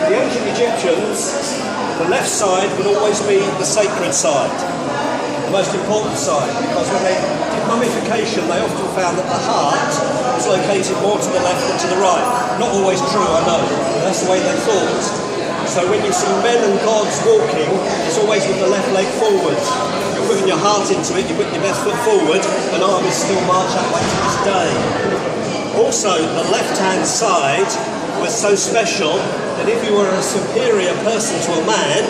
the ancient Egyptians, the left side would always be the sacred side, the most important side, because when they did mummification, they often found that the heart was located more to the left than to the right. Not always true, I know, but that's the way they thought. So when you see men and gods walking, it's always with the left leg forward. You're putting your heart into it, you put your left foot forward, and armies still march that way to this day. Also, the left-hand side was so special that if you were a superior person to a man,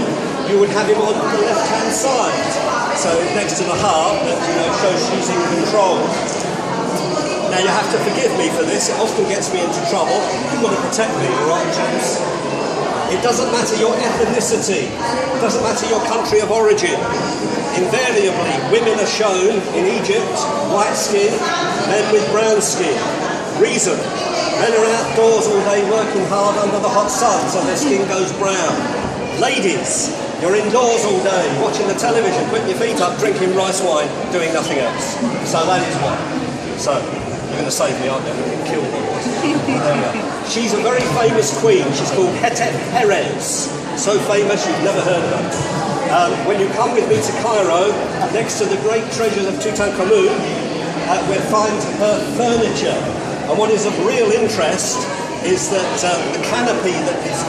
you would have him on the left-hand side. So next to the heart, that shows she's in control. Now you have to forgive me for this, it often gets me into trouble. You've got to protect me, alright, chaps? It doesn't matter your ethnicity, it doesn't matter your country of origin. Invariably, women are shown in Egypt, white skin, men with brown skin. Reason, men are outdoors all day working hard under the hot sun so their skin goes brown. Ladies, you're indoors all day watching the television, putting your feet up, drinking rice wine, doing nothing else. So that is why. So, you're going to save me, aren't you? I'm going to get killed. She's a very famous queen. She's called Hetep Perez. So famous you've never heard of her. When you come with me to Cairo, next to the great treasures of Tutankhamun, we'll find her furniture. And what is of real interest is that the canopy that is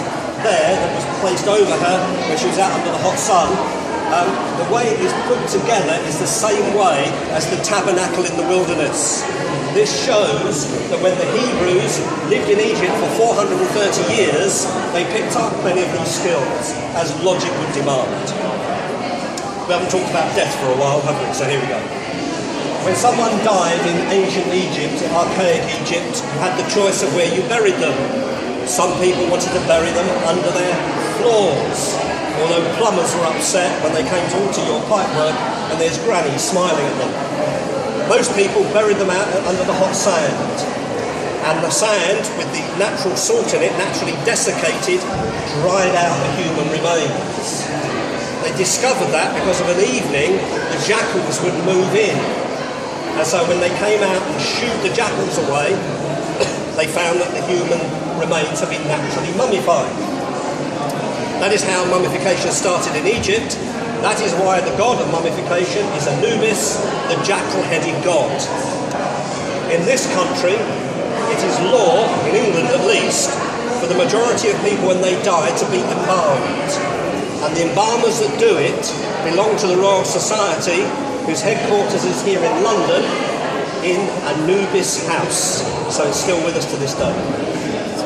there, that was placed over her when she was out under the hot sun, the way it is put together is the same way as the tabernacle in the wilderness. This shows that when the Hebrews lived in Egypt for 430 years, they picked up many of these skills, as logic would demand. We haven't talked about death for a while, have we? So here we go. When someone died in ancient Egypt, archaic Egypt, you had the choice of where you buried them. Some people wanted to bury them under their floors, although plumbers were upset when they came to alter your pipework and there's Granny smiling at them. Most people buried them out under the hot sand, and the sand, with the natural salt in it, naturally desiccated, dried out the human remains. They discovered that because of an evening, the jackals would move in. And so when they came out and shooed the jackals away, they found that the human remains had been naturally mummified. That is how mummification started in Egypt. That is why the god of mummification is Anubis, the jackal-headed god. In this country, it is law, in England at least, for the majority of people when they die to be embalmed. And the embalmers that do it belong to the Royal Society, whose headquarters is here in London, in Anubis House. So it's still with us to this day.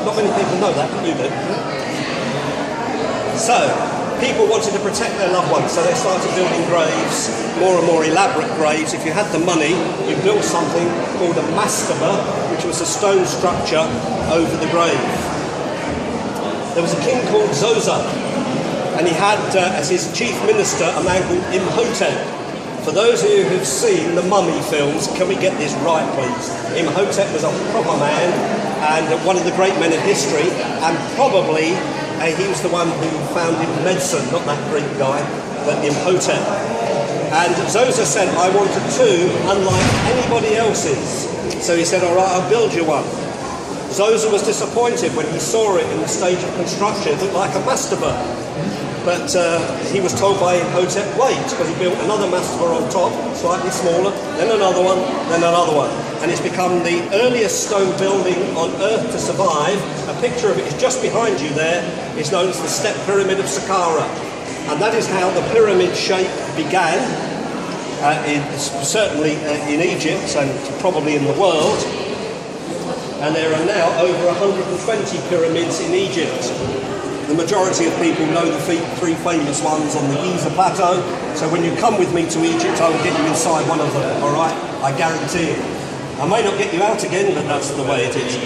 Not many people know that, but you do. So, people wanted to protect their loved ones, so they started building graves, more and more elaborate graves. If you had the money, you built something called a mastaba, which was a stone structure over the grave. There was a king called Zoser, and he had as his chief minister a man called Imhotep. For those of you who've seen the Mummy films, can we get this right, please? Imhotep was a proper man and one of the great men of history, and probably he was the one who founded medicine, not that Greek guy, but Imhotep. And Zoser said, I want a tomb unlike anybody else's. So he said, all right, I'll build you one. Zoser was disappointed when he saw it in the stage of construction. It looked like a mastaba. But he was told by Imhotep, wait, because he built another mastaba on top, slightly smaller, then another one, then another one. And it's become the earliest stone building on Earth to survive. A picture of it is just behind you there. It's known as the Step Pyramid of Saqqara. And that is how the pyramid shape began, certainly in Egypt and probably in the world. And there are now over 120 pyramids in Egypt. The majority of people know the three famous ones on the Giza Plateau. So when you come with me to Egypt, I will get you inside one of them, all right? I guarantee it. I may not get you out again, but that's the way it is.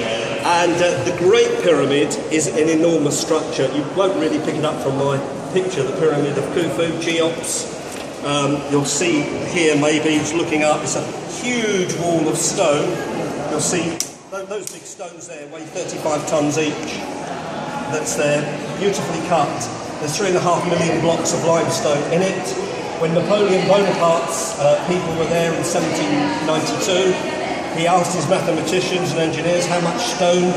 And the Great Pyramid is an enormous structure. You won't really pick it up from my picture, the Pyramid of Khufu, Cheops. You'll see here maybe, it's looking up, it's a huge wall of stone. You'll see those big stones there weigh 35 tons each. That's there, beautifully cut. There's 3.5 million blocks of limestone in it. When Napoleon Bonaparte's people were there in 1792, he asked his mathematicians and engineers how much stone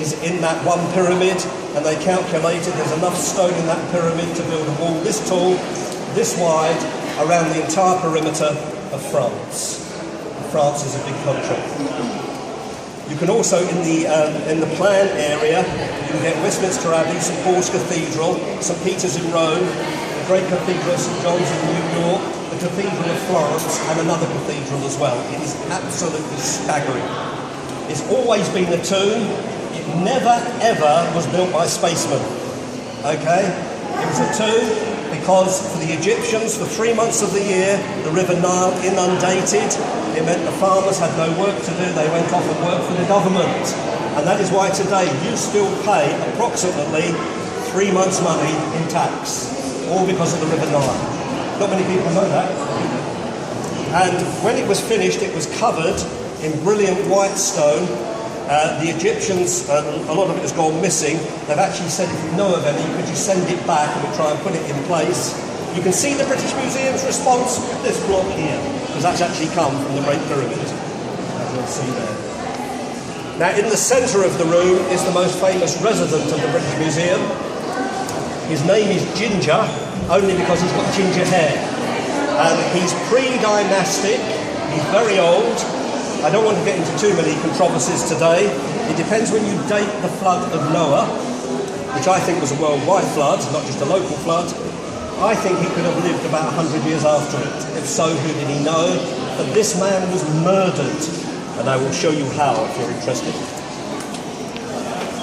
is in that one pyramid, and they calculated there's enough stone in that pyramid to build a wall this tall, this wide, around the entire perimeter of France. France is a big country. You can also, in the plan area, you can get Westminster Abbey, St Paul's Cathedral, St Peter's in Rome, the great Cathedral of St John's in New York, the Cathedral of Florence, and another cathedral as well. It is absolutely staggering. It's always been a tomb. It never, ever was built by spacemen. Okay? It was a tomb because for the Egyptians, for 3 months of the year, the River Nile inundated. It meant the farmers had no work to do. They went off and worked for the government. And that is why today you still pay approximately 3 months' money in tax, all because of the River Nile. Not many people know that. And when it was finished, it was covered in brilliant white stone. The Egyptians, a lot of it has gone missing. They've actually said, if you know of any, could you send it back and we'll try and put it in place. You can see the British Museum's response with this block here, because that's actually come from the Great Pyramid, as you'll see there. Now, in the centre of the room is the most famous resident of the British Museum. His name is Ginger, only because he's got ginger hair. He's pre-dynastic, he's very old. I don't want to get into too many controversies today. It depends when you date the flood of Noah, which I think was a worldwide flood, not just a local flood. I think he could have lived about 100 years after it. If so, who did he know? But this man was murdered, and I will show you how if you're interested.